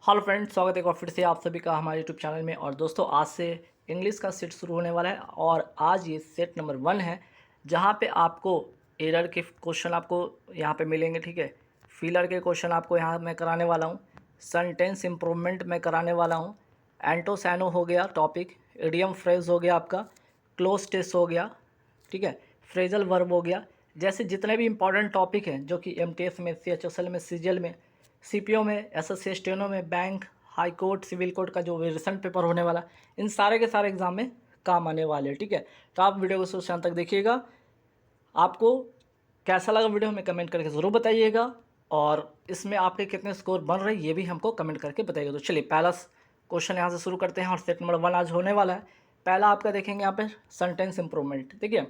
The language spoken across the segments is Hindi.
हेलो फ्रेंड्स, स्वागत है एक बार फिर से आप सभी का हमारे यूट्यूब चैनल में। और दोस्तों, आज से इंग्लिश का सेट शुरू होने वाला है और आज ये सेट नंबर 1 है, जहाँ पे आपको एरर के क्वेश्चन आपको यहाँ पे मिलेंगे। ठीक है, फिलर के क्वेश्चन आपको यहाँ मैं कराने वाला हूँ, सेंटेंस इम्प्रूवमेंट मैं कराने वाला हूँ, एंटोसैनो हो गया टॉपिक, इडियम फ्रेज हो गया आपका, क्लोज टेस्ट हो गया, ठीक है, फ्रेजल वर्ब हो गया। जैसे जितने भी इंपॉर्टेंट टॉपिक हैं जो कि एमटीएस में, सीएचएसएल में, सीजीएल में, सीपीओ में, एसएससी स्टेनो में, bank, high court, civil court का जो रिसेंट पेपर होने वाला, इन सारे के सारे एग्जाम में काम आने वाले हैं। ठीक है, तो आप वीडियो को शुरू से अंत तक देखिएगा। आपको कैसा लगा वीडियो हमें कमेंट करके ज़रूर बताइएगा, और इसमें आपके कितने स्कोर बन रहे हैं ये भी हमको कमेंट करके बताइएगा। तो चलिए पहला क्वेश्चन यहाँ से शुरू करते हैं और सेट नंबर 1 आज होने वाला है। पहला आपका देखेंगे यहाँ पे सेंटेंस इंप्रूवमेंट। देखिए,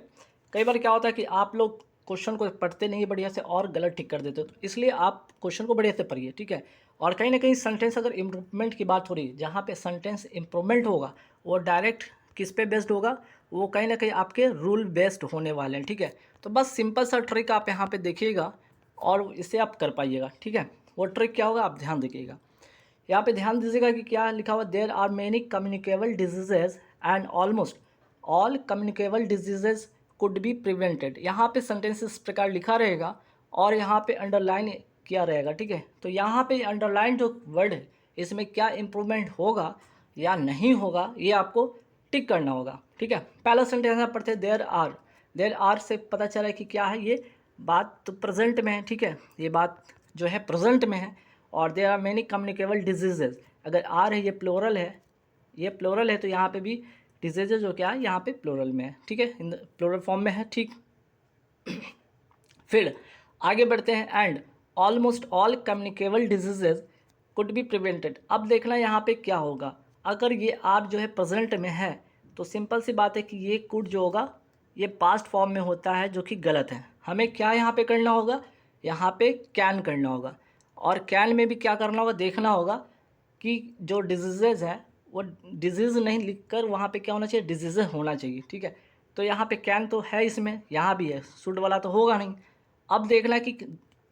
कई बार क्या होता है कि आप लोग क्वेश्चन को पढ़ते नहीं बढ़िया से और गलत टिक कर देते हो, तो इसलिए आप क्वेश्चन को बढ़िया से पढ़िए। ठीक है, और कहीं ना कहीं सेंटेंस अगर इम्प्रूवमेंट की बात हो रही है, जहाँ पे सेंटेंस इम्प्रूवमेंट होगा वो डायरेक्ट किस पे बेस्ड होगा, वो कहीं ना कहीं आपके रूल बेस्ड होने वाले हैं। ठीक है, तो बस सिंपल सा ट्रिक आप यहाँ पे देखिएगा और इसे आप कर पाइएगा। ठीक है, वो ट्रिक क्या होगा आप ध्यान देखिएगा। यहाँ पे ध्यान दीजिएगा कि क्या लिखा हुआ, there are many communicable diseases and almost all communicable diseases could be prevented. यहाँ पे सेंटेंस इस प्रकार लिखा रहेगा और यहाँ पे अंडरलाइन किया रहेगा। ठीक है, तो यहाँ पे अंडरलाइन जो वर्ड है इसमें क्या इम्प्रूवमेंट होगा या नहीं होगा ये आपको टिक करना होगा। ठीक है, पहला सेंटेंस यहाँ पढ़ते हैं, देयर आर से पता चला है कि क्या है, ये बात तो प्रेजेंट में है। ठीक है, ये बात जो है प्रेजेंट में है। और there are many communicable diseases, अगर आर है ये प्लोरल है, ये प्लोरल है, तो यहाँ पे भी डिजीजेज जो क्या है यहाँ पे प्लोरल में है। ठीक है, इन प्लोरल फॉर्म में है। ठीक, फिर आगे बढ़ते हैं, and almost all communicable diseases could be prevented. अब देखना यहाँ पे क्या होगा, अगर ये आर जो है प्रेजेंट में है तो सिंपल सी बात है कि ये कुड जो होगा ये पास्ट फॉर्म में होता है, जो कि गलत है। हमें क्या यहाँ पे करना होगा, यहाँ पे कैन करना होगा, और कैन में भी क्या करना होगा, देखना होगा कि जो डिजीजेज है वो डिजीज़ नहीं लिखकर वहाँ पे क्या होना चाहिए, डिजीज़ होना चाहिए। ठीक है, तो यहाँ पे कैन तो है, इसमें यहाँ भी है, शुड वाला तो होगा नहीं। अब देखना है कि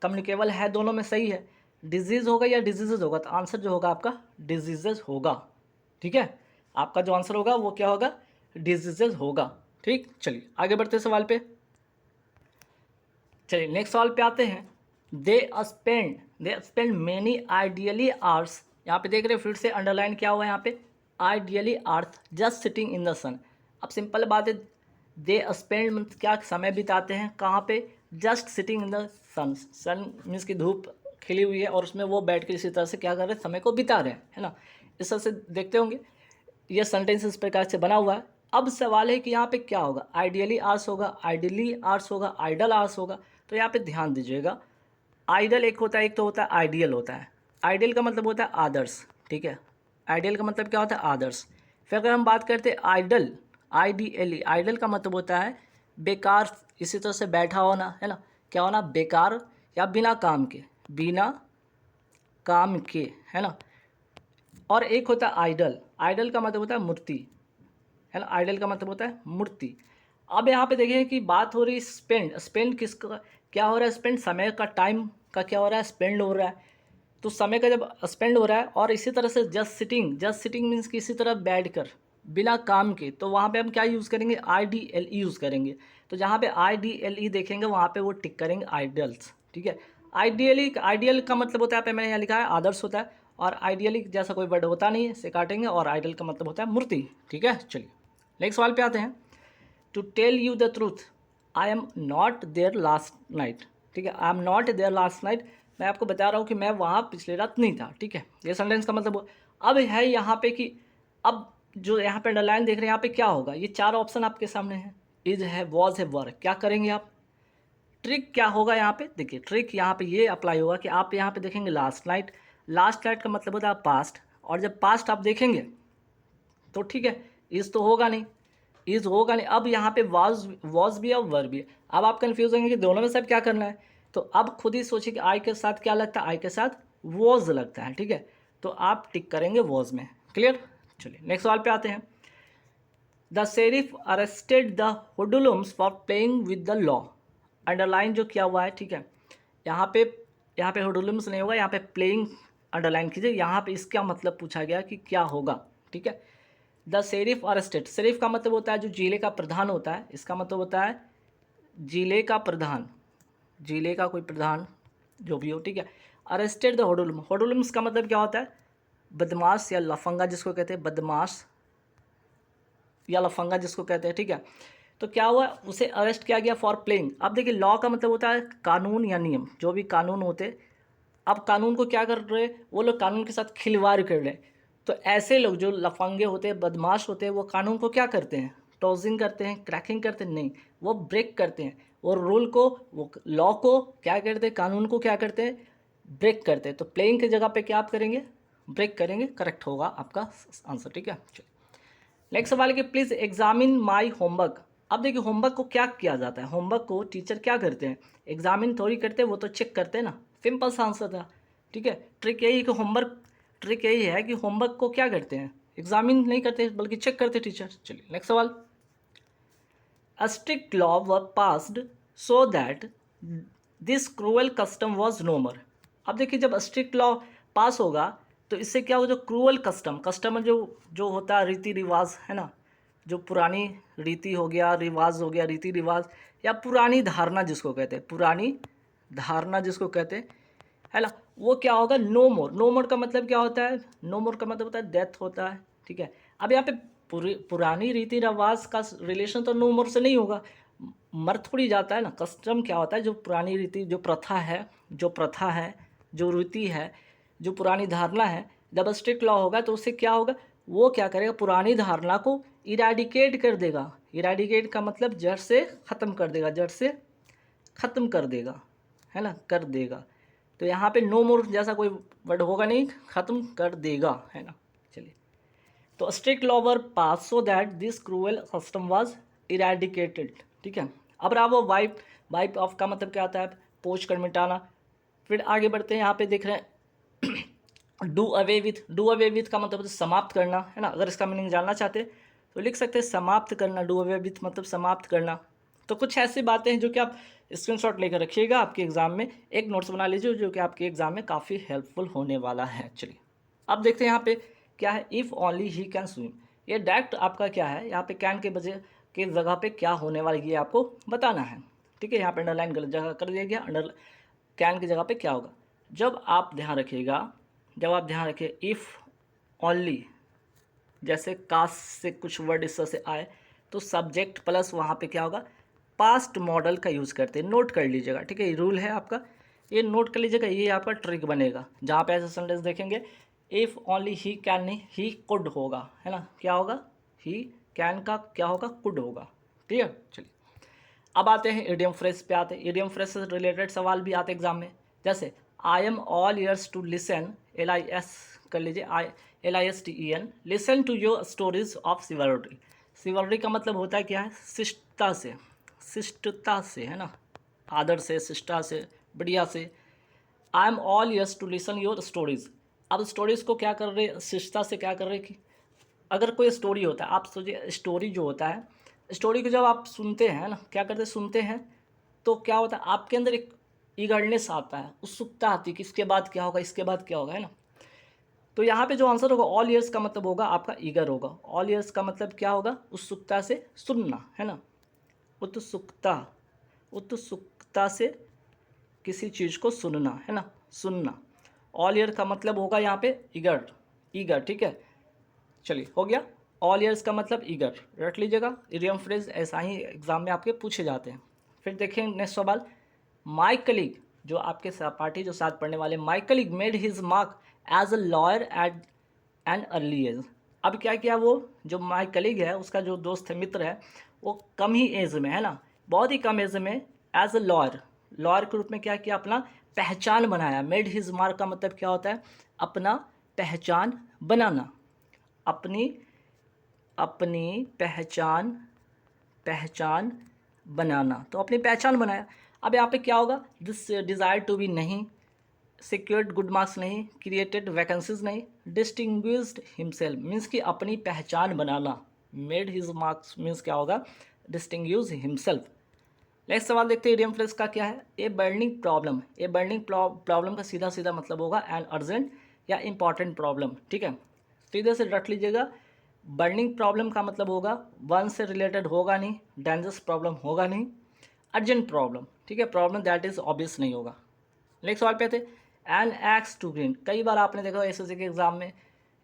कम्युनिकेबल है, दोनों में सही है, डिजीज़ होगा या डिजीज़ होगा, तो आंसर जो होगा आपका डिजीज़ होगा। ठीक है, आपका जो आंसर होगा वो क्या होगा, डिजीज़ होगा। ठीक, चलिए आगे बढ़ते हैं सवाल पे। चलिए नेक्स्ट सवाल पे आते हैं। They spend many ideally hours, यहाँ पे देख रहे हैं फिर से अंडरलाइन क्या हुआ है यहाँ पे, ideally hours just sitting in the sun. अब सिंपल बात है, दे स्पेंड क्या समय बिताते हैं कहाँ पे, just sitting in the sun. Sun means की धूप खिली हुई है और उसमें वो बैठ के इसी तरह से क्या कर रहे हैं, समय को बिता रहे हैं, है ना। इस तरह से देखते होंगे, ये सेंटेंस इस प्रकार से बना हुआ है। अब सवाल है कि यहाँ पे क्या होगा, आइडियली आर्स होगा, आइडियली आर्स होगा, आइडल आर्स होगा। तो यहाँ पे ध्यान दीजिएगा, आइडल एक होता है, एक तो होता है आइडियल होता है। आइडियल का मतलब होता है आदर्श। ठीक है, आइडियल का मतलब क्या होता है, आदर्श। फिर अगर हम बात करते हैं आइडल, आईडीएलई, आइडल का मतलब होता है बेकार, इसी तरह से बैठा होना, है ना, क्या होना, बेकार या बिना काम के, बिना काम के, है ना। और एक होता है आइडल, आइडल का मतलब होता है मूर्ति, है ना, आइडल का मतलब होता है मूर्ति। अब यहाँ पे देखें कि बात हो रही है स्पेंड, स्पेंड किसका क्या हो रहा है, स्पेंड समय का, टाइम का क्या हो रहा है, स्पेंड हो रहा है। तो समय का जब स्पेंड हो रहा है, और इसी तरह से जस्ट सिटिंग मीन्स कि इसी तरह बैठ कर बिना काम के, तो वहाँ पे हम क्या यूज़ करेंगे, I D L E use करेंगे। तो जहाँ पे आई डी एल ई देखेंगे वहाँ पे वो टिक करेंगे आइडल्स। ठीक है, आइडियली, आइडियल का मतलब होता है, पे मैंने यहाँ लिखा है आदर्श होता है, और आइडियली जैसा कोई वर्ड होता नहीं है, इसे काटेंगे, और आइडल का मतलब होता है मूर्ति। ठीक है, चलिए नेक्स्ट सवाल पे आते हैं। To tell you the truth, I am not there last night. ठीक है, I am not there last night, मैं आपको बता रहा हूँ कि मैं वहाँ पिछली रात नहीं था। ठीक है, ये सेंटेंस का मतलब अब है यहाँ पे कि अब जो यहाँ पे अंडरलाइन देख रहे हैं यहाँ पे क्या होगा, ये चार ऑप्शन आपके सामने हैं, इज है, वॉज है, वर। क्या करेंगे आप, ट्रिक क्या होगा यहाँ पे, देखिए ट्रिक यहाँ पे ये अप्लाई होगा कि आप यहाँ पे देखेंगे लास्ट नाइट, लास्ट नाइट का मतलब होता है पास्ट, और जब पास्ट आप देखेंगे तो ठीक है, इज तो होगा नहीं, इज होगा नहीं। अब यहाँ पे वॉज भी है और वर भी है। अब आप कन्फ्यूज होंगे कि दोनों में सब क्या करना है, तो अब खुद ही सोचिए कि आई के साथ क्या लगता है, आई के साथ वॉज लगता है। ठीक है, तो आप टिक करेंगे वॉज में। क्लियर, चलिए नेक्स्ट सवाल पे आते हैं। The sheriff arrested the hoodlums for playing with the law. Underline जो किया हुआ है, ठीक है, यहाँ पे हुडुलम्स नहीं होगा, यहाँ पे प्लेइंग अंडरलाइन कीजिए, यहाँ पे इसका मतलब पूछा गया कि क्या होगा, ठीक है। द शेरिफ अरेस्टेड, शेरिफ का मतलब होता है जो जिले का प्रधान होता है, इसका मतलब होता है जिले का प्रधान, जिले का कोई प्रधान जो भी हो, ठीक है। अरेस्टेड द होडुलम, होडुलम्स का मतलब क्या होता है, बदमाश या लफंगा जिसको कहते हैं, बदमाश या लफंगा जिसको कहते हैं, ठीक है। तो क्या हुआ, उसे अरेस्ट किया गया फॉर प्लेइंग। अब देखिए लॉ का मतलब होता है कानून या नियम, जो भी कानून होते, अब कानून को क्या कर रहे, वो लोग कानून के साथ खिलवाड़ कर रहे हैं। तो ऐसे लोग जो लफंगे होते हैं, बदमाश होते हैं, वो कानून को क्या करते हैं, टॉजिंग करते हैं, क्रैकिंग करते हैं, नहीं, वो ब्रेक करते हैं, वो रूल को, वो लॉ को क्या करते हैं, कानून को क्या करते हैं, ब्रेक करते हैं। तो प्लेइंग की जगह पे क्या आप करेंगे, ब्रेक करेंगे, करेक्ट होगा आपका आंसर, ठीक है। चलिए नेक्स्ट सवाल है कि प्लीज़ एग्जामिन माई होमवर्क। अब देखिए होमवर्क को क्या किया जाता है, होमवर्क को टीचर क्या करते हैं, एग्जामिन थोड़ी करते हैं, वो तो चेक करते हैं ना, सिंपल सा आंसर था, ठीक है। ट्रिक यही कि होमवर्क, ट्रिक यही है कि होमवर्क को क्या करते हैं, एग्जामिन नहीं करते बल्कि चेक करते टीचर। चलिए नेक्स्ट सवाल, a strict law were passed so that this cruel custom was no more. अब देखिए जब स्ट्रिक्ट लॉ पास होगा तो इससे क्या होगा, जो क्रूअल कस्टम, कस्टम जो जो होता है रीति रिवाज है ना, जो पुरानी रीति हो गया, रिवाज हो गया, रीति रिवाज या पुरानी धारणा जिसको कहते हैं, पुरानी धारणा जिसको कहते हैं, है ना, वो क्या होगा, नो मोर। नो मोर का मतलब क्या होता है, नो मोर का मतलब होता है डेथ होता है, ठीक है। अब यहाँ पे पुरानी रीति रिवाज का रिलेशन तो नो मोर से नहीं होगा, मर थोड़ी जाता है ना। कस्टम क्या होता है, जो पुरानी रीति, जो प्रथा है, जो प्रथा है, जो रीति है, जो पुरानी धारणा है, जब स्ट्रिक्ट लॉ होगा तो उससे क्या होगा, वो क्या करेगा, पुरानी धारणा को इराडिकेट कर देगा। इराडिकेट का मतलब जड़ से ख़त्म कर देगा, जड़ से ख़त्म कर देगा, है ना, कर देगा। तो यहाँ पे नो मोर जैसा कोई वर्ड होगा नहीं, ख़त्म कर देगा, है ना। चलिए, तो strict law were pass so that this cruel custom was eradicated, ठीक है। अब रहा वो वाइप, वाइप ऑफ का मतलब क्या आता है, पोंछ कर मिटाना। फिर आगे बढ़ते हैं, यहाँ पे देख रहे हैं do away with, do away with का मतलब समाप्त करना, है ना। अगर इसका मीनिंग जानना चाहते हैं तो लिख सकते हैं समाप्त करना, डू अवे विथ मतलब समाप्त करना। तो कुछ ऐसी बातें हैं जो कि आप स्क्रीनशॉट लेकर रखिएगा, आपके एग्जाम में एक नोट्स बना लीजिए जो कि आपके एग्जाम में काफ़ी हेल्पफुल होने वाला है। चलिए अब देखते हैं यहाँ पे क्या है, if only he can swim. ये डायरेक्ट आपका क्या है, यहाँ पे कैन के बजे के जगह पे क्या होने वाला ये आपको बताना है, ठीक है। यहाँ पे अंडरलाइन गलत जगह कर दिया गया, अंडर कैन की जगह पे क्या होगा, जब आप ध्यान रखिएगा, जब आप ध्यान रखिए इफ़ ओनली, जैसे कास्ट से कुछ वर्ड इस तरह से आए तो सब्जेक्ट प्लस वहाँ पे क्या होगा, पास्ट मॉडल का यूज़ करते हैं। नोट कर लीजिएगा, ठीक है, ये रूल है आपका, ये नोट कर लीजिएगा, ये आपका ट्रिक बनेगा। जहाँ पे ऐसे सेंटेंस देखेंगे इफ़ ओनली ही कैन नहीं, ही कुड होगा, है ना, क्या होगा, ही कैन का क्या होगा, कुड होगा, ठीक है। चलिए अब आते हैं इडियम फ्रेज पे, आते हैं इडियम फ्रेज से रिलेटेड सवाल भी आते हैं एग्जाम में। जैसे I am all ears to listen, LIS कर लीजिए, LISTEN, listen to your stories of chivalry. Chivalry का मतलब होता है क्या है, शिष्टता से, शिष्टता से, है ना, आदर से, शिष्टता से, बढ़िया से। I am all ears to listen your stories. अब स्टोरीज को क्या कर रहे, शिष्टता से क्या कर रहे कि अगर कोई स्टोरी होता है, आप सोचिए स्टोरी जो होता है, स्टोरी को जब आप सुनते हैं ना, क्या करते हैं, सुनते हैं तो क्या होता है, आपके अंदर एक ईगरनेस आता है, उत्सुकता आती है कि इसके बाद क्या होगा, इसके बाद क्या होगा, है ना। तो यहाँ पे जो आंसर होगा ऑल ईयर्स का मतलब होगा आपका ईगर होगा। ऑल ईयर्स का मतलब क्या होगा, उत्सुकता से सुनना, है ना, उत्सुकता, उत्सुकता से किसी चीज़ को सुनना, है ना, सुनना। ऑल ईयर का मतलब होगा यहाँ पे ईगर, ईगर, ठीक है। चलिए हो गया, ऑल ईयर्स का मतलब ईगर, रट लीजिएगा। इडियम फ्रेज ऐसा ही एग्जाम में आपके पूछे जाते हैं। फिर देखें नेक्स्ट सवाल, माई कलीग, जो आपके सहपाठी जो साथ पढ़ने वाले, my colleague made his mark as a lawyer at an early age. अब क्या किया, वो जो माई कलीग है, उसका जो दोस्त है, मित्र है, वो कम ही एज में, है ना, बहुत ही कम एज में, एज अ लॉयर, लॉयर के रूप में क्या किया, अपना पहचान बनाया। मेड हिज मार्क का मतलब क्या होता है, अपना पहचान बनाना, अपनी अपनी पहचान, पहचान बनाना, तो अपनी पहचान बनाया। अब यहाँ पे क्या होगा, दिस डिज़ायर टू बी नहीं, सिक्योर्ड गुड मार्क्स नहीं, क्रिएटेड वैकेंसीज नहीं, डिस्टिंग्विश्ड हिमसेल्फ मीन्स कि अपनी पहचान बनाना। मेड हिज मार्क्स मीन्स क्या होगा, डिस्टिंग्विश हिमसेल्फ। नेक्स्ट सवाल देखते हैं इडियम फ्रेज का क्या है, a burning problem. A burning problem का सीधा सीधा मतलब होगा एन अर्जेंट या इम्पॉर्टेंट प्रॉब्लम, ठीक है। सीधे से रट लीजिएगा, बर्निंग प्रॉब्लम का मतलब होगा वन से रिलेटेड होगा नहीं, डेंजरस प्रॉब्लम होगा नहीं, अर्जेंट प्रॉब्लम, ठीक है, प्रॉब्लम दैट इज ऑब्वियस नहीं होगा। नेक्स्ट सवाल पे आते एन एक्स टू ग्रीन। कई बार आपने देखा एसएससी के एग्जाम में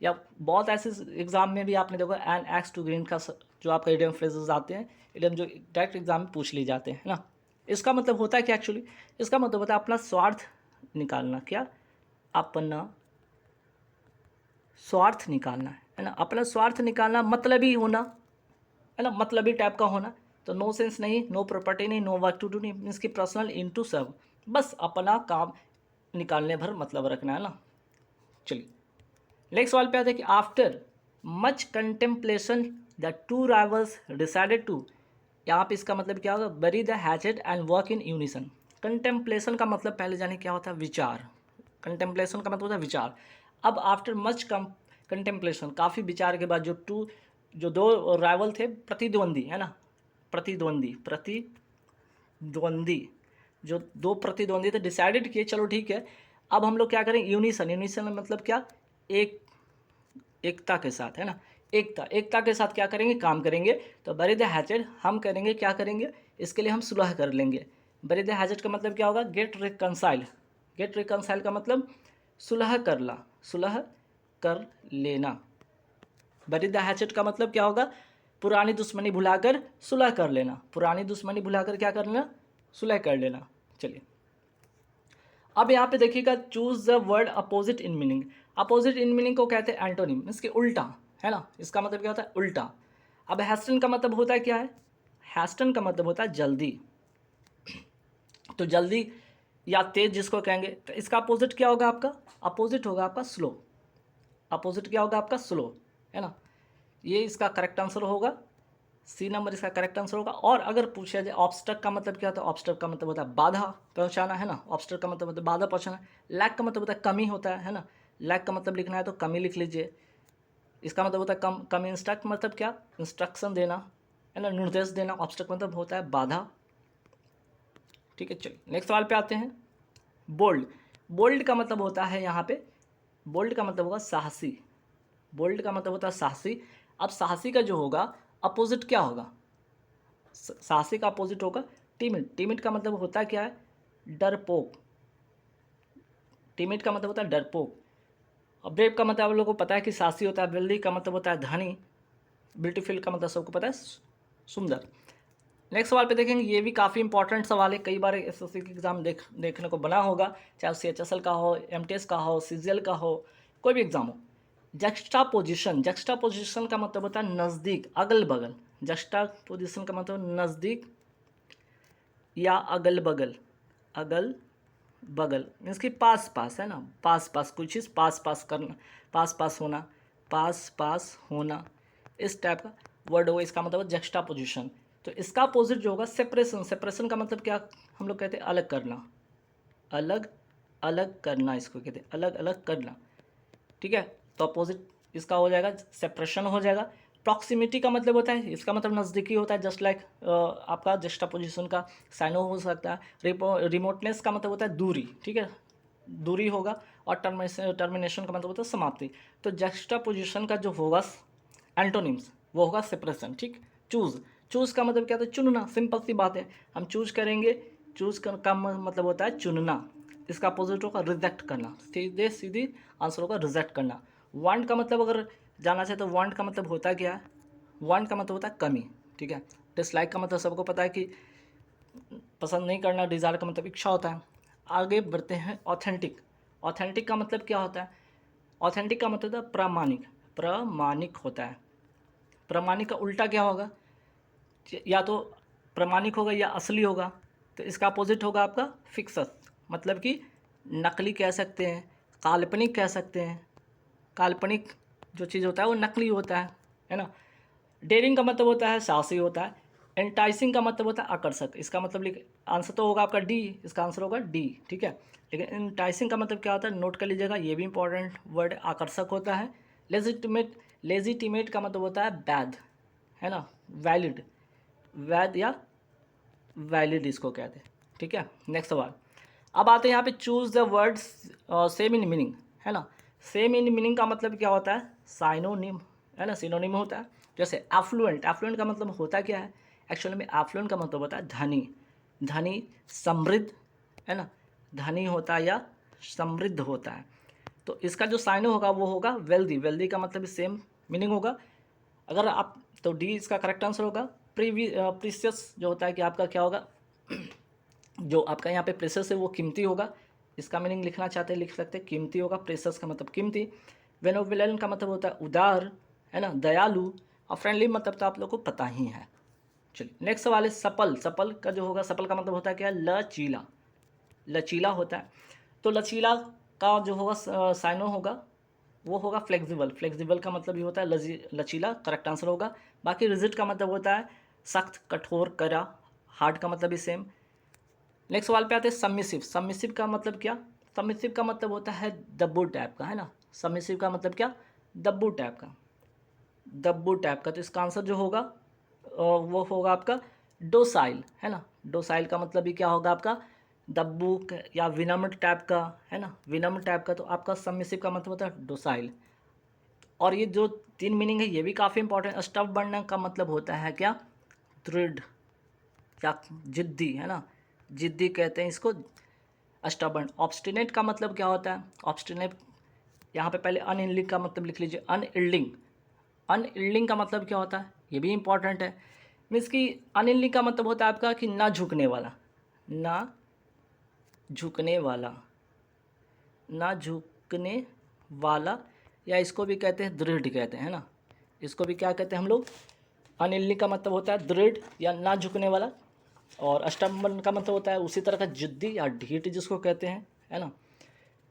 या बहुत ऐसे एग्जाम में भी आपने देखा एन एक्स टू ग्रीन का जो आपका इडियम फ्रेजेस आते हैं, इडियम जो डायरेक्ट एग्जाम में पूछ लिए जाते हैं ना। इसका मतलब होता है क्या एक्चुअली, इसका मतलब होता है अपना स्वार्थ निकालना। क्या? अपना स्वार्थ निकालना है ना, अपना स्वार्थ निकालना, मतलबी होना है ना, मतलबी टाइप का होना। तो नो सेंस नहीं, नो प्रॉपर्टी नहीं, नो वर्क टू डू नहीं, मीन्स की पर्सनल इनटू सर्व, बस अपना काम निकालने भर मतलब रखना है ना। चलिए नेक्स्ट सवाल पे आते हैं कि after much contemplation the two rivals decided to. यहाँ पे इसका मतलब क्या होगा, bury the hatchet and work in unison. Contemplation का मतलब पहले जाने क्या होता है, विचार। कंटेम्पलेशन का मतलब होता है विचार। अब आफ्टर मच कंटेम्पलेशन, काफ़ी विचार के बाद जो दो राइवल थे, प्रतिद्वंदी है ना, प्रतिद्वंदी जो दो प्रतिद्वंदी थे, डिसाइडेड किए चलो ठीक है अब हम लोग क्या करें, यूनिसन मतलब क्या, एकता के साथ है ना, एकता के साथ क्या करेंगे, काम करेंगे। तो बरी द हैचेट, हम करेंगे क्या करेंगे, इसके लिए हम सुलह कर लेंगे। बरी द हैचेट का मतलब क्या होगा, गेट रिकनसाइल का मतलब सुलह कर लेना। बरी द हैचेट का मतलब क्या होगा, पुरानी दुश्मनी भुलाकर सुलह कर लेना, पुरानी दुश्मनी भुलाकर क्या कर लेना, सुलह कर लेना। चलिए अब यहाँ पे देखिएगा, choose the word opposite in meaning. Opposite in meaning को कहते हैं एंटोनिम, इसके उल्टा है ना, इसका मतलब क्या होता है, उल्टा। अब हैस्टन का मतलब होता है क्या है, हैस्टन का मतलब होता है जल्दी। तो जल्दी या तेज जिसको कहेंगे, तो इसका अपोजिट क्या होगा आपका, अपोजिट होगा आपका स्लो। अपोजिट क्या होगा आपका, स्लो, है ना। ये इसका करेक्ट आंसर होगा, सी नंबर इसका करेक्ट आंसर होगा। और अगर पूछा जाए ऑब्स्टक का मतलब क्या होता है, ऑब्स्टक का मतलब होता है बाधा पहुंचाना, है ना। ऑब्स्टक का मतलब होता है बाधा पहुंचाना। लैक का मतलब होता है कमी होता है ना। लैक का मतलब लिखना है तो कमी लिख लीजिए। इसका मतलब होता है कम इंस्ट्रक्ट मतलब क्या, इंस्ट्रक्शन देना, है ना, निर्देश देना। ऑब्स्टक मतलब होता है बाधा, ठीक है। चलिए नेक्स्ट सवाल पे आते हैं। बोल्ड का मतलब होता है यहाँ पे, बोल्ड का मतलब होगा साहसी। बोल्ड का मतलब होता है साहसी। अब साहसी का जो होगा अपोजिट क्या होगा, साहसी का अपोजिट होगा टिमिड का मतलब होता है क्या है, डरपोक। टिमिड का मतलब होता है डरपोक। और ब्रेव का मतलब आप लोगों को पता है कि साहसी होता है। वेल्दी का मतलब होता है धनी। ब्यूटीफुल का मतलब सबको पता है सुंदर। नेक्स्ट सवाल पे देखेंगे, ये भी काफ़ी इंपॉर्टेंट सवाल है, कई बार एसएससी के एग्जाम देखने को बना होगा, चाहे सीएचएसएल का हो, एमटीएस का हो, सीजीएल का हो, कोई भी एग्जाम हो। जक्स्टापोजिशन का मतलब होता है नज़दीक, अगल बगल। जक्स्टापोजिशन का मतलब नज़दीक या अगल बगल मीन्स कि पास पास, है ना, पास कोई चीज़ पास करना, पास होना, इस टाइप का वर्ड होगा, इसका मतलब जक्स्टापोजिशन। तो इसका अपोजिट जो होगा सेपरेशन का मतलब क्या, हम लोग कहते हैं अलग करना, इसको कहते हैं अलग करना, ठीक है। तो अपोजिट इसका हो जाएगा सेपरेशन हो जाएगा। प्रॉक्सिमिटी का मतलब होता है, इसका मतलब नज़दीकी होता है, जस्ट लाइक आपका जस्टापोजिशन का साइनो हो सकता है। रिमोटनेस का मतलब होता है दूरी, ठीक है, दूरी होगा। और टर्मिनेशन का मतलब होता है समाप्ति। तो जस्टापोजिशन का जो होगा एंटोनिम्स वो होगा सेपरेशन, ठीक। चूज़ का मतलब क्या होता है, चुनना, सिंपल सी बात है, हम चूज करेंगे। का मतलब होता है चुनना। इसका अपोजिट होगा रिजेक्ट करना, सीधी आंसर होगा रिजेक्ट करना। वांट का मतलब अगर जानना चाहे तो वांट का मतलब होता है क्या है, वांट का मतलब होता है कमी, ठीक है। डिसलाइक का मतलब सबको पता है कि पसंद नहीं करना। डिज़ायर का मतलब इच्छा होता है। आगे बढ़ते हैं। ऑथेंटिक का मतलब क्या होता है, ऑथेंटिक का मतलब होता है प्रामाणिक होता है। प्रामाणिक का उल्टा क्या होगा, या तो प्रामाणिक होगा या असली होगा। तो इसका अपोजिट होगा आपका फिक्सस, मतलब कि नकली कह सकते हैं, काल्पनिक कह सकते हैं। काल्पनिक जो चीज़ होता है वो नकली होता है ना। डेयरिंग का मतलब होता है साहसी होता है। एंटाइसिंग का मतलब होता है आकर्षक। इसका मतलब आंसर तो होगा आपका डी, इसका आंसर होगा डी, ठीक है। लेकिन एंटाइसिंग का मतलब क्या होता है, नोट कर लीजिएगा, ये भी इंपॉर्टेंट वर्ड, आकर्षक होता है। लेजिटिमेट का मतलब होता है वैध, है ना, वैध या वैलिड इसको कहते हैं, ठीक है। नेक्स्ट सवाल, अब आते हैं यहाँ पे choose the words same in meaning, है ना। सेम इन मीनिंग का मतलब क्या होता है? साइनोनिम, है ना, सिनोनिम होता है। जैसे एफ्लुएंट, एफ्लुएंट का मतलब होता क्या है? एक्चुअली में एफ्लुएंट का मतलब होता है धनी, धनी, समृद्ध, है ना, धनी होता है या समृद्ध होता है। तो इसका जो साइनो होगा वो होगा वेल्दी, वेल्दी का मतलब सेम मीनिंग होगा। अगर आप, तो डी इसका करेक्ट आंसर होगा। प्रीसियस जो होता है कि आपका क्या होगा, जो आपका यहाँ पे प्रेशस है वो कीमती होगा। इसका मीनिंग लिखना चाहते हैं लिख सकते हैं, कीमती होगा, प्रेशस का मतलब कीमती। बेनोवलेंट का मतलब होता है उदार, है ना, दयालु। और फ्रेंडली मतलब तो आप लोग को पता ही है। चलिए नेक्स्ट सवाल है सपल, सपल का जो होगा, सपल का मतलब होता है क्या? लचीला, लचीला होता है। तो लचीला का जो होगा साइनो होगा वो होगा फ्लेक्सिबल, फ्लेक्सिबल का मतलब ये होता है लचीला, करेक्ट आंसर होगा। बाकी रिजिड का मतलब होता है सख्त, कठोर, कड़ा। हार्ड का मतलब भी सेम। नेक्स्ट सवाल पे आते हैं सबमिसिव, सबमिसिव का मतलब क्या? सबमिसिव का मतलब होता है दब्बू टाइप का, है ना। सबमिसिव का मतलब क्या? दब्बू टाइप का, दब्बू टाइप का। तो इसका आंसर जो होगा वो होगा आपका डोसाइल, है ना। डोसाइल का मतलब भी क्या होगा आपका? दब्बू या विनम्र टाइप का, है ना, विनम्र टाइप का। तो आपका सबमिसिव का मतलब होता है डोसाइल। और ये जो तीन मीनिंग है ये भी काफ़ी इंपॉर्टेंट। स्टफ बनना का मतलब होता है क्या? दृढ़ या जिद्दी, है ना, जिद्दी कहते हैं इसको, स्टबर्न। ऑब्स्टिनेट का मतलब क्या होता है? ऑब्स्टिनेट यहाँ पे पहले अनइल्डिंग का मतलब लिख लीजिए, अनइल्डिंग। अनइल्डिंग का मतलब क्या होता है? ये भी इंपॉर्टेंट है। मीन्स कि अनइल्डिंग का मतलब होता है आपका कि ना झुकने वाला, ना झुकने वाला, ना झुकने वाला, या इसको भी कहते हैं दृढ़ कहते हैं, है ना। इसको भी क्या कहते हैं हम लोग? अनिल्ली का मतलब होता है दृढ़ या ना झुकने वाला। और अष्टम्बन का मतलब होता है उसी तरह का जिद्दी या ढीठ जिसको कहते हैं, है ना।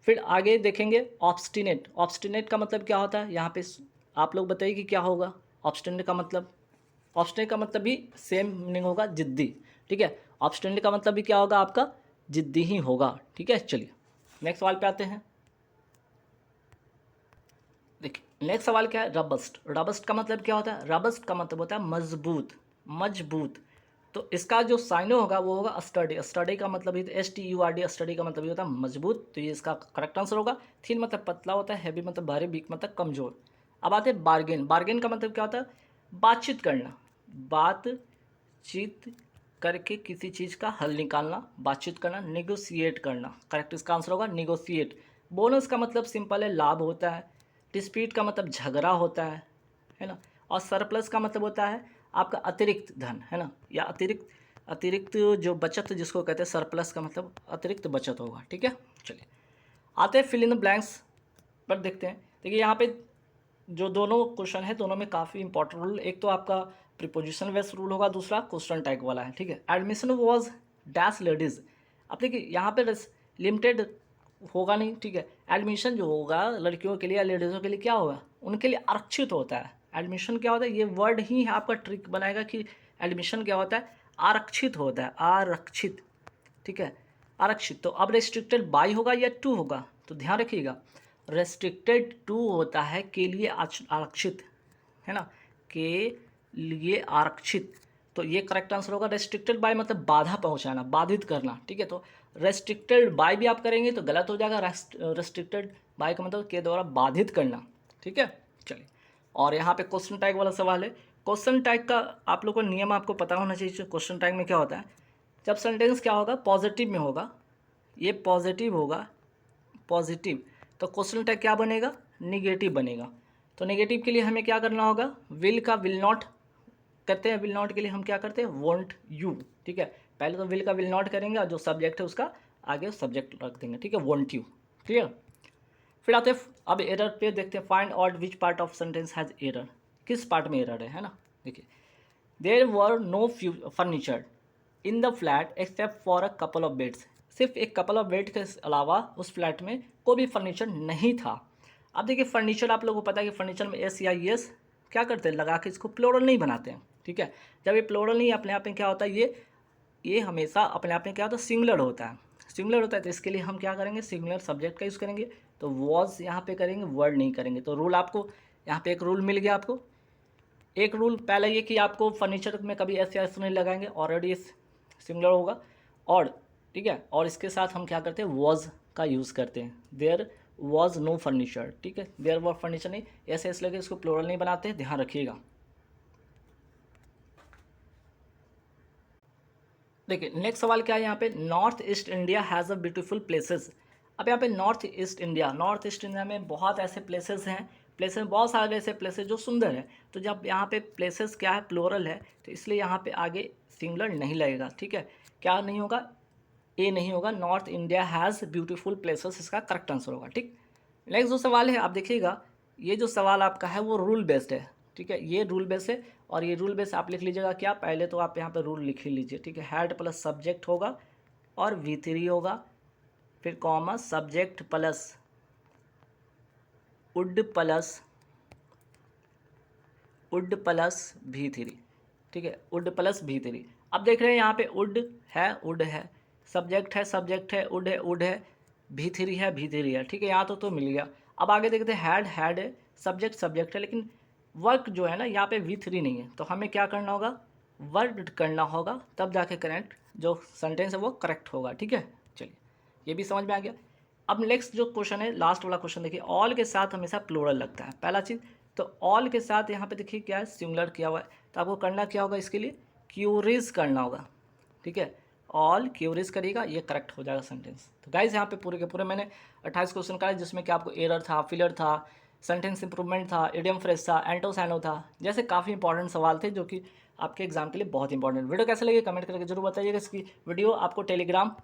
फिर आगे देखेंगे ऑब्स्टिनेट, ऑब्स्टिनेट का मतलब क्या होता है? यहाँ पे आप लोग बताइए कि क्या होगा ऑब्स्टिनेट का मतलब? ऑब्स्टिनेट का मतलब भी सेम मीनिंग होगा, जिद्दी, ठीक है। ऑब्स्टिनेट का मतलब भी क्या होगा आपका? जिद्दी ही होगा, ठीक है। चलिए नेक्स्ट सवाल पे आते हैं। देखिए नेक्स्ट सवाल क्या है? रबस्ट, रबस्ट का मतलब क्या होता है? रबस्ट का मतलब होता है मजबूत, मजबूत। तो इसका जो साइनो होगा वो होगा स्टडी, स्टडी का मतलब ही STURD, स्टडी का मतलब ये होता है मजबूत। तो ये इसका करेक्ट आंसर होगा। थिन मतलब पतला होता है, हैवी मतलब भारी, वीक मतलब कमज़ोर। अब आते हैं बार्गेन, बार्गेन का मतलब क्या होता है? बातचीत करना, बातचीत करके किसी चीज़ का हल निकालना, बातचीत करना, निगोशिएट करना। करेक्ट इसका आंसर होगा निगोशिएट। बोनस का मतलब सिंपल है, लाभ होता है। डिस्प्यूट का मतलब झगड़ा होता है ना। और सरप्लस का मतलब होता है आपका अतिरिक्त धन, है ना, या अतिरिक्त, अतिरिक्त जो बचत जिसको कहते हैं, सरप्लस का मतलब अतिरिक्त बचत होगा, ठीक है। चलिए आते हैं फिल इन द ब्लैंक्स पर, देखते हैं। देखिए यहाँ पे जो दोनों क्वेश्चन है दोनों में काफ़ी इंपॉर्टेंट रूल, एक तो आपका प्रीपोजिशन बेस्ड रूल होगा, दूसरा क्वेश्चन टैग वाला है, ठीक है। Admission was dash ladies. अब देखिए यहाँ पे लिमिटेड होगा नहीं, ठीक है। एडमिशन जो होगा लड़कियों के लिए या लेडीज़ों के लिए क्या होगा? उनके लिए आरक्षित होता है। एडमिशन क्या होता है? ये वर्ड ही है आपका ट्रिक बनाएगा कि एडमिशन क्या होता है? आरक्षित होता है, आरक्षित, ठीक है, आरक्षित। तो अब रेस्ट्रिक्टेड बाय होगा या टू होगा? तो ध्यान रखिएगा, रेस्ट्रिक्टेड टू होता है के लिए आरक्षित, है ना, के लिए आरक्षित। तो ये करेक्ट आंसर होगा। रेस्ट्रिक्टेड बाय मतलब बाधा पहुंचाना, बाधित करना, ठीक है। तो रेस्ट्रिक्टेड बाय भी आप करेंगे तो गलत हो जाएगा। रेस्ट्रिक्टेड बाय का मतलब के द्वारा बाधित करना, ठीक है। चलिए और यहाँ पे क्वेश्चन टैग वाला सवाल है। क्वेश्चन टैग का आप लोग को नियम आपको पता होना चाहिए। क्वेश्चन टैग में क्या होता है? जब सेंटेंस क्या होगा? पॉजिटिव में होगा, ये पॉजिटिव होगा, पॉजिटिव, तो क्वेश्चन टैग क्या बनेगा? निगेटिव बनेगा। तो नेगेटिव के लिए हमें क्या करना होगा? विल का विल नॉट करते हैं, विल नॉट के लिए हम क्या करते हैं? वॉन्ट यू, ठीक है। पहले तो विल का विल नॉट करेंगे और जो सब्जेक्ट है उसका आगे सब्जेक्ट रख देंगे, ठीक है, वॉन्ट यू, क्लियर। फिर आते हैं अब एरर पे, देखते हैं find out which part of sentence has error, किस पार्ट में एरर है ना। देखिए there were no furniture in the flat except for a couple of beds. सिर्फ एक कपल ऑफ बेड के अलावा उस फ्लैट में कोई भी फर्नीचर नहीं था। अब देखिए फर्नीचर आप लोगों को पता है कि फर्नीचर में एस या एस क्या करते हैं? लगा के इसको प्लोरल नहीं बनाते हैं, ठीक है। जब ये प्लोरल नहीं अपने आप में क्या होता है? ये हमेशा अपने आप में क्या होता है? सिंगुलर होता है, सिंगुलर होता है। तो इसके लिए हम क्या करेंगे? सिंगुलर सब्जेक्ट का यूज़ करेंगे। तो वॉज यहाँ पे करेंगे, वर्ड नहीं करेंगे। तो रूल आपको यहाँ पे एक रूल मिल गया आपको। एक रूल पहला ये कि आपको फर्नीचर में कभी ऐसे ऐसे नहीं लगाएंगे, ऑलरेडी सिमिलर होगा। और ठीक है, और इसके साथ हम क्या करते हैं? वॉज का यूज़ करते हैं। देयर वॉज नो फर्नीचर, ठीक है, देयर वर फर्नीचर नहीं, ऐसे इसलिए कि इसको प्लूरल नहीं बनाते, ध्यान रखिएगा। देखिए नेक्स्ट सवाल क्या है यहाँ पे, north east India has a beautiful places. अब यहाँ पे नॉर्थ ईस्ट इंडिया में बहुत ऐसे प्लेसेस हैं, प्लेसेस में बहुत सारे ऐसे प्लेसेस जो सुंदर है, तो जब यहाँ पे प्लेसेस क्या है प्लोरल है, तो इसलिए यहाँ पे आगे सिंगुलर नहीं लगेगा, ठीक है, क्या नहीं होगा, ए नहीं होगा, north India has beautiful places इसका करेक्ट आंसर होगा, ठीक। नेक्स्ट जो सवाल है आप देखिएगा, ये जो सवाल आपका है वो रूल बेस्ड है, ठीक है, ये रूल बेस्ड है, और ये रूल बेस्ड आप लिख लीजिएगा क्या, पहले तो आप यहाँ पे रूल लिख ही लीजिए, ठीक है, हैड प्लस सब्जेक्ट होगा और V3 होगा, फिर comma subject plus would plus V3, ठीक है, वुड प्लस V3। अब देख रहे हैं यहाँ पे वुड है, सब्जेक्ट है, वुड है, V3 है, ठीक है, यहाँ तो मिल गया। अब आगे देखते हैं, हैड है, सब्जेक्ट है, लेकिन वर्क जो है ना यहाँ पे V3 नहीं है, तो हमें क्या करना होगा, वर्क करना होगा, तब जाके करेक्ट जो सेंटेंस है वो करेक्ट होगा, ठीक है। चलिए ये भी समझ में आ गया। अब नेक्स्ट जो क्वेश्चन है, लास्ट वाला क्वेश्चन देखिए, ऑल के साथ हमेशा प्लूरल लगता है, पहला चीज़, तो ऑल के साथ यहाँ पे देखिए क्या है, सिंगुलर किया हुआ है, तो आपको करना क्या होगा, इसके लिए क्यूरीज करना होगा, ठीक है, ऑल क्यूरीज करिएगा, ये करेक्ट हो जाएगा सेंटेंस। तो गाइज यहाँ पे पूरे के पूरे मैंने 28 क्वेश्चन कराए, जिसमें कि आपको एरर था, फिलर था, सेंटेंस इंप्रूवमेंट था, इडियम फ्रेज था, एंटोसाइनो था, जैसे काफ़ी इंपॉर्टेंट सवाल थे जो कि आपके एग्जाम के लिए बहुत इंपॉर्टेंट। वीडियो कैसे लगे कमेंट करके जरूर बताइएगा। इसकी वीडियो आपको टेलीग्राम,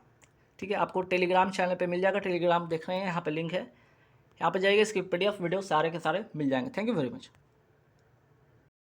ठीक है, आपको टेलीग्राम चैनल पे मिल जाएगा, टेलीग्राम देख रहे हैं यहाँ पे लिंक है, यहाँ पे जाइए, इसकी PDF वीडियो सारे के सारे मिल जाएंगे। Thank you very much.